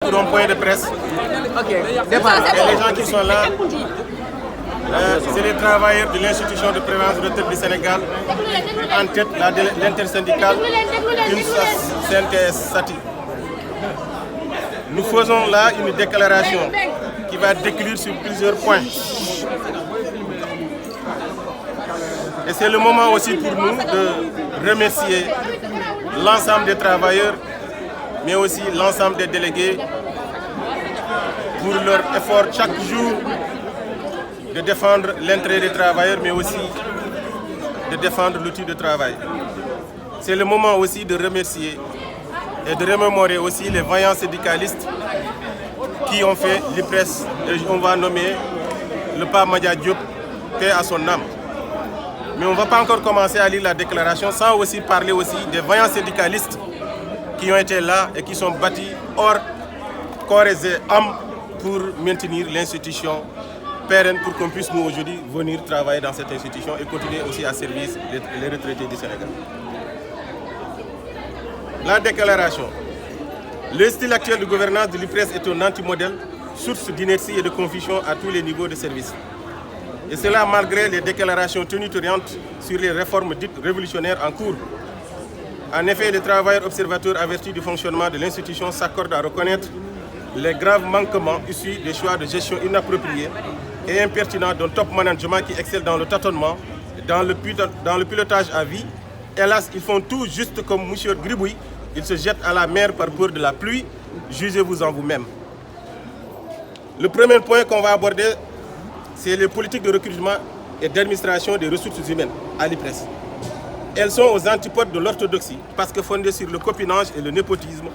Pour un point de presse. Ok, départ. Et les gens qui sont là, c'est les travailleurs de l'institution de prévoyance retraite du Sénégal, en tête l'intersyndicale CNTS Sati. Nous faisons là une déclaration qui va décliner sur plusieurs points. Et c'est le moment aussi pour nous de remercier l'ensemble des travailleurs, mais aussi l'ensemble des délégués pour leur effort chaque jour de défendre l'intérêt des travailleurs, mais aussi de défendre l'outil de travail. C'est le moment aussi de remercier et de remémorer aussi les vaillants syndicalistes qui ont fait l'IPRES, et on va nommer le Pape Madia Diop, paix à son âme. Mais on ne va pas encore commencer à lire la déclaration sans aussi parler aussi des vaillants syndicalistes qui ont été là et qui sont battus hors corps et âme pour maintenir l'institution pérenne pour qu'on puisse nous aujourd'hui venir travailler dans cette institution et continuer aussi à servir les retraités du Sénégal. La déclaration. Le style actuel de gouvernance de l'IPRES est un anti-modèle, source d'inertie et de confusion à tous les niveaux de service. Et cela malgré les déclarations tonitruantes sur les réformes dites révolutionnaires en cours. En effet, les travailleurs observateurs avertis du fonctionnement de l'institution s'accordent à reconnaître les graves manquements issus des choix de gestion inappropriés et impertinents d'un top management qui excelle dans le tâtonnement, dans le pilotage à vie. Hélas, ils font tout juste comme M. Gribouille, ils se jettent à la mer par peur de la pluie. Jugez-vous en vous-même. Le premier point qu'on va aborder, c'est les politiques de recrutement et d'administration des ressources humaines à l'IPRES. Elles sont aux antipodes de l'orthodoxie parce que fondées sur le copinage et le népotisme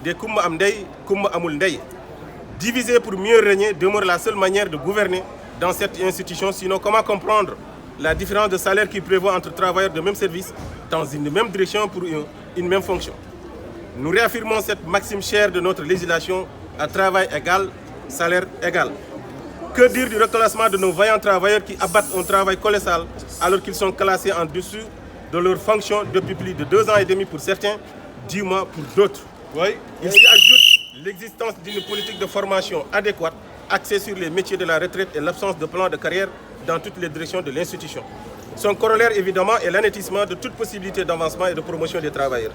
des Koumba Amdei, Koumba Amoundei. Diviser pour mieux régner demeure la seule manière de gouverner dans cette institution. Sinon, comment comprendre la différence de salaire qui prévaut entre travailleurs de même service dans une même direction pour une même fonction? Nous réaffirmons cette maxime chère de notre législation à travail égal, salaire égal. Que dire du reclassement de nos vaillants travailleurs qui abattent un travail colossal alors qu'ils sont classés en dessous de leur fonction depuis plus de 2 ans et demi pour certains, 10 mois pour d'autres. Oui. Il s'y ajoute l'existence d'une politique de formation adéquate axée sur les métiers de la retraite et l'absence de plan de carrière dans toutes les directions de l'institution. Son corollaire évidemment est l'anéantissement de toute possibilité d'avancement et de promotion des travailleurs.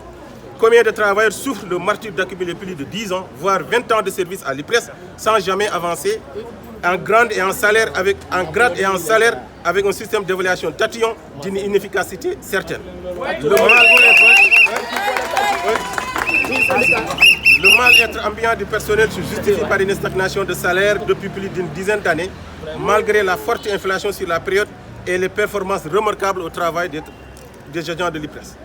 Combien de travailleurs souffrent le martyre d'accumuler plus de 10 ans, voire 20 ans de service à l'IPRES sans jamais avancer en grade et en salaire avec un système d'évaluation tatillon d'une inefficacité certaine. Le mal-être ambiant du personnel se justifie par une stagnation de salaire depuis plus d'une dizaine d'années, malgré la forte inflation sur la période et les performances remarquables au travail des agents de l'IPRES.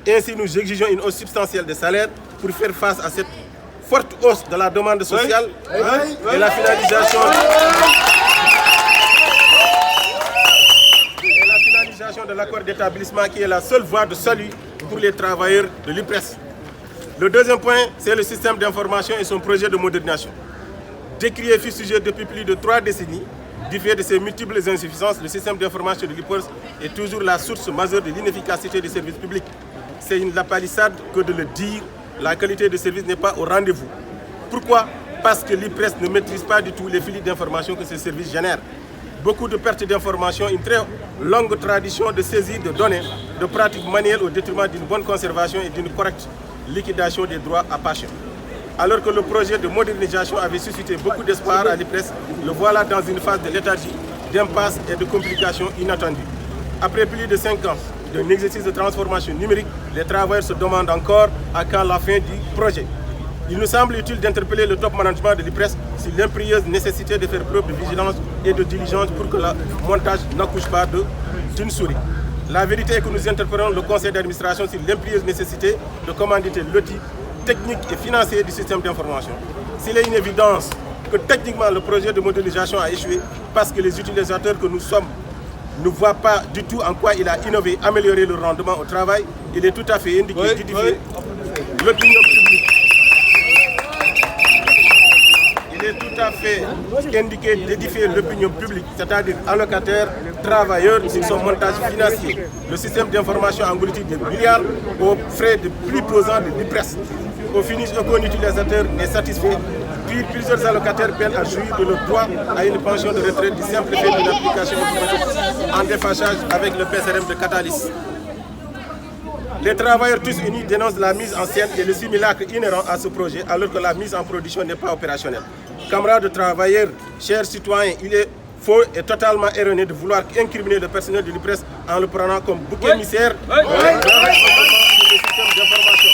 Ainsi, nous exigeons une hausse substantielle des salaires pour faire face à cette forte hausse de la demande sociale et la finalisation de l'accord d'établissement qui est la seule voie de salut pour les travailleurs de l'IPRES. Le deuxième point, c'est le système d'information et son projet de modernisation. Décrié et fustigé depuis plus de 3 décennies, du fait de ses multiples insuffisances, le système d'information de l'IPRES est toujours la source majeure de l'inefficacité des services publics. C'est une lapalissade que de le dire, la qualité de service n'est pas au rendez-vous. Pourquoi? Parce que l'IPRES ne maîtrise pas du tout les filets d'information que ces services génèrent. Beaucoup de pertes d'informations, une très longue tradition de saisie de données, de pratiques manuelles au détriment d'une bonne conservation et d'une correcte liquidation des droits à passion. Alors que le projet de modernisation avait suscité beaucoup d'espoir à l'IPRES, le voilà dans une phase de léthargie, d'impasse et de complications inattendues. Après plus de 5 ans d'un exercice de transformation numérique, les travailleurs se demandent encore à quand la fin du projet. Il nous semble utile d'interpeller le top management de l'IPRES sur l'impérieuse nécessité de faire preuve de vigilance et de diligence pour que le montage n'accouche pas d'une souris. La vérité est que nous interpellons le conseil d'administration sur l'impérieuse nécessité de commanditer l'outil technique et financier du système d'information. S'il est une évidence que techniquement le projet de modernisation a échoué parce que les utilisateurs que nous sommes ne voient pas du tout en quoi il a innové, amélioré le rendement au travail, il est tout à fait indiqué d'édifier l'opinion publique. Il est tout à fait indiqué d'édifier l'opinion publique, c'est-à-dire allocataires, travailleurs, sur son montage financier. Le système d'information engloutit des milliards aux frais de plus pesants de l'IPRES. Au finish, aucun utilisateur n'est satisfait Puis plusieurs allocataires peinent à jouir de leur droit à une pension de retraite du simple fait d'une application automatique en déphasage avec le PSRM de Catalyst. Les travailleurs tous unis dénoncent la mise en scène et le simulacre inhérent à ce projet alors que la mise en production n'est pas opérationnelle. Camarades de travailleurs, chers citoyens, il est faux et totalement erroné de vouloir incriminer le personnel de l'IPRES en le prenant comme bouc émissaire dans le système d'information.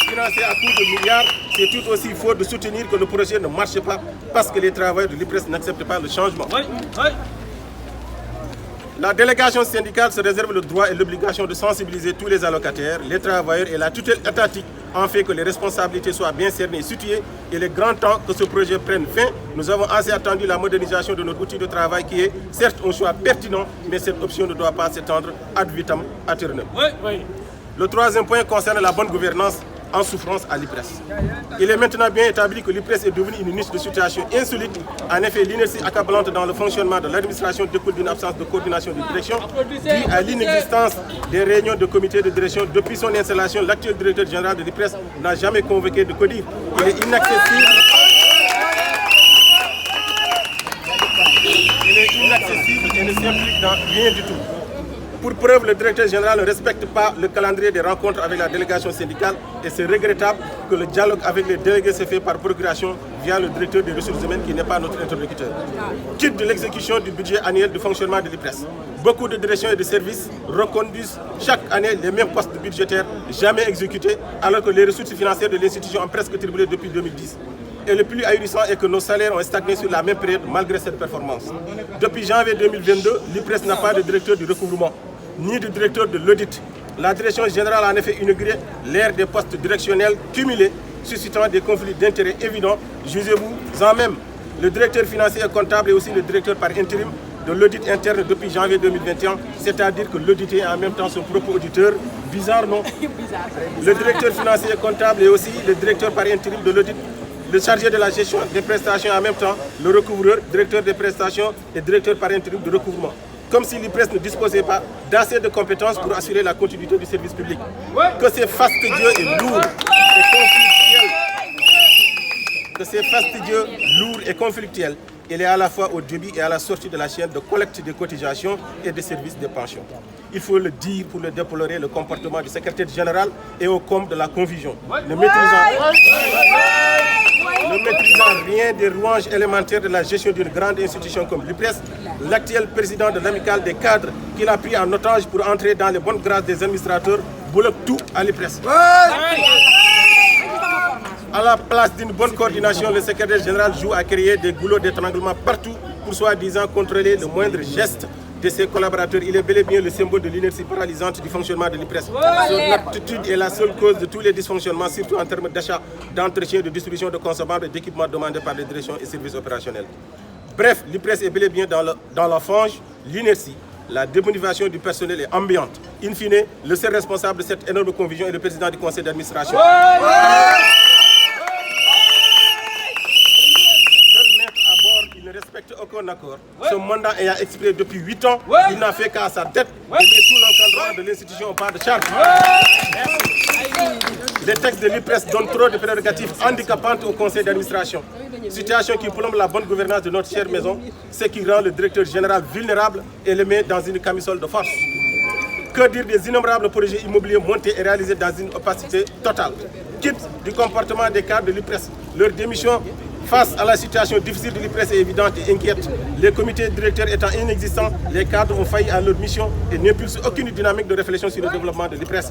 Financé à coût de milliards, c'est tout aussi faux de soutenir que le projet ne marche pas parce que les travailleurs de l'IPRES n'acceptent pas le changement. La délégation syndicale se réserve le droit et l'obligation de sensibiliser tous les allocataires, les travailleurs et la tutelle étatique en fait que les responsabilités soient bien cernées et situées. Il est grand temps que ce projet prenne fin. Nous avons assez attendu la modernisation de notre outil de travail qui est certes un choix pertinent, mais cette option ne doit pas s'étendre ad vitam aeternam. Le troisième point concerne la bonne gouvernance en souffrance à l'IPRES. Il est maintenant bien établi que l'IPRES est devenu une niche de situation insolite. En effet, l'inertie accablante dans le fonctionnement de l'administration découle d'une absence de coordination de direction due à l'inexistence des réunions de comité de direction. Depuis son installation, l'actuel directeur général de l'IPRES n'a jamais convoqué de CODIR. Il est inaccessible. Et ne s'implique dans rien du tout. Pour preuve, le directeur général ne respecte pas le calendrier des rencontres avec la délégation syndicale et c'est regrettable que le dialogue avec les délégués se fait par procuration via le directeur des ressources humaines qui n'est pas notre interlocuteur. Quitte de l'exécution du budget annuel de fonctionnement de l'IPRES. Beaucoup de directions et de services reconduisent chaque année les mêmes postes budgétaires jamais exécutés alors que les ressources financières de l'institution ont presque triplé depuis 2010. Et le plus ahurissant est que nos salaires ont stagné sur la même période malgré cette performance. Depuis janvier 2022, l'IPRES n'a pas de directeur du recouvrement, ni de directeur de l'audit. La direction générale a en effet inauguré l'ère des postes directionnels cumulés, suscitant des conflits d'intérêts évidents. Jugez-vous en même. Le directeur financier et comptable est aussi le directeur par intérim de l'audit interne depuis janvier 2021, c'est-à-dire que l'audité est en même temps son propre auditeur. Bizarre, non? Le directeur financier et comptable est aussi le directeur par intérim de l'audit, le chargé de la gestion des prestations en même temps, le recouvreur, directeur des prestations et directeur par intérim de recouvrement. Comme si l'IPRES ne disposait pas d'assez de compétences pour assurer la continuité du service public. Que c'est fastidieux et lourd et conflictuel. Il est à la fois au début et à la sortie de la chaîne de collecte des cotisations et des services de pension. Il faut le dire pour le déplorer, le comportement du secrétaire général et au comble de la confusion. Ne maîtrisant rien des rouages élémentaires de la gestion d'une grande institution comme l'IPRES, l'actuel président de l'amicale des cadres qu'il a pris en otage pour entrer dans les bonnes grâces des administrateurs bloque tout à l'IPRES. À la place d'une bonne coordination, le secrétaire général joue à créer des goulots d'étranglement partout pour soi-disant contrôler le moindre geste de ses collaborateurs. Il est bel et bien le symbole de l'inertie paralysante du fonctionnement de l'IPRES. Son aptitude est la seule cause de tous les dysfonctionnements, surtout en termes d'achat, d'entretien, de distribution de consommables et d'équipements demandés par les directions et services opérationnels. Bref, l'IPRES est bel et bien dans la fange, l'inertie. La démotivation du personnel est ambiante. In fine, le seul responsable de cette énorme confusion est le président du conseil d'administration. Il ne respecte aucun accord. Ce mandat ayant expiré depuis 8 ans, il n'a fait qu'à sa tête et met tout l'encadrement de l'institution au pas de charge. Les textes de l'IPRES donnent trop de prérogatives handicapantes au conseil d'administration. Situation qui plombe la bonne gouvernance de notre chère maison, ce qui rend le directeur général vulnérable et le met dans une camisole de force. Que dire des innombrables projets immobiliers montés et réalisés dans une opacité totale? Quitte du comportement des cadres de l'IPRES, leur démission face à la situation difficile de l'IPRES est évidente et inquiète. Les comités directeurs étant inexistants, les cadres ont failli à leur mission et n'impulsent aucune dynamique de réflexion sur le développement de l'IPRES.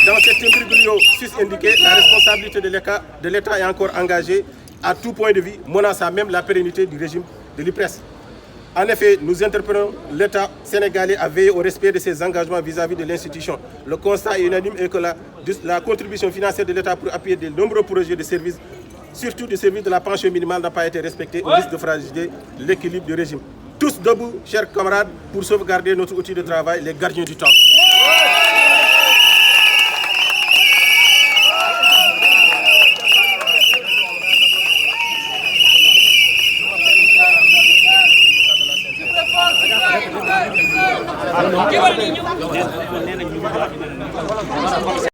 Dans cet imbroglio sus-indiqué, la responsabilité de l'État est encore engagée à tout point de vue, menaçant même la pérennité du régime de l'IPRES. En effet, nous interpellons l'État sénégalais à veiller au respect de ses engagements vis-à-vis de l'institution. Le constat est unanime et que la contribution financière de l'État pour appuyer de nombreux projets de services, surtout des services de la pension minimale, n'a pas été respectée au risque de fragiliser l'équilibre du régime. Tous debout, chers camarades, pour sauvegarder notre outil de travail, les gardiens du temps.